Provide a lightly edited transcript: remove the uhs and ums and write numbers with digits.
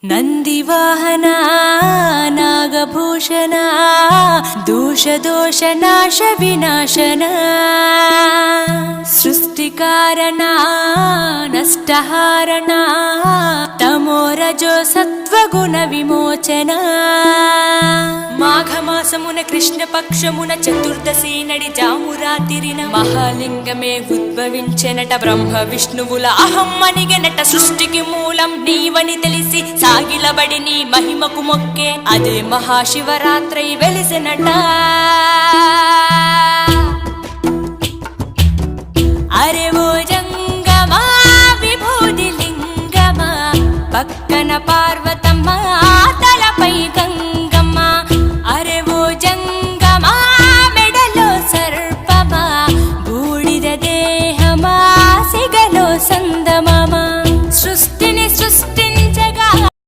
ನಂದಿವಾಹನ ನಾಗಭೂಷಣ ದೋಷ ನಾಶ ವಿನಾಶನ ಸೃಷ್ಟಿಕಾರಣ ನಷ್ಟಹಾರಣ తమోరజో సత్వగుణ విమోచన మాఘమాసమున కృష్ణపక్షమున చతుర్దశి నడి జామురాతిరిన మహాలింగమే ఉద్భవించెనట బ్రహ్మ విష్ణువుల అహం అనిగెనట సృష్టికి మూలం నీవని తెలిసి సాగిలబడి నీ మహిమకు మొక్కే అదే మహాశివరాత్రి వెలిసినట అరే ఓ జంగమా విభూది లింగమా పక్కన పార్వతమ్మ తలపై గంగ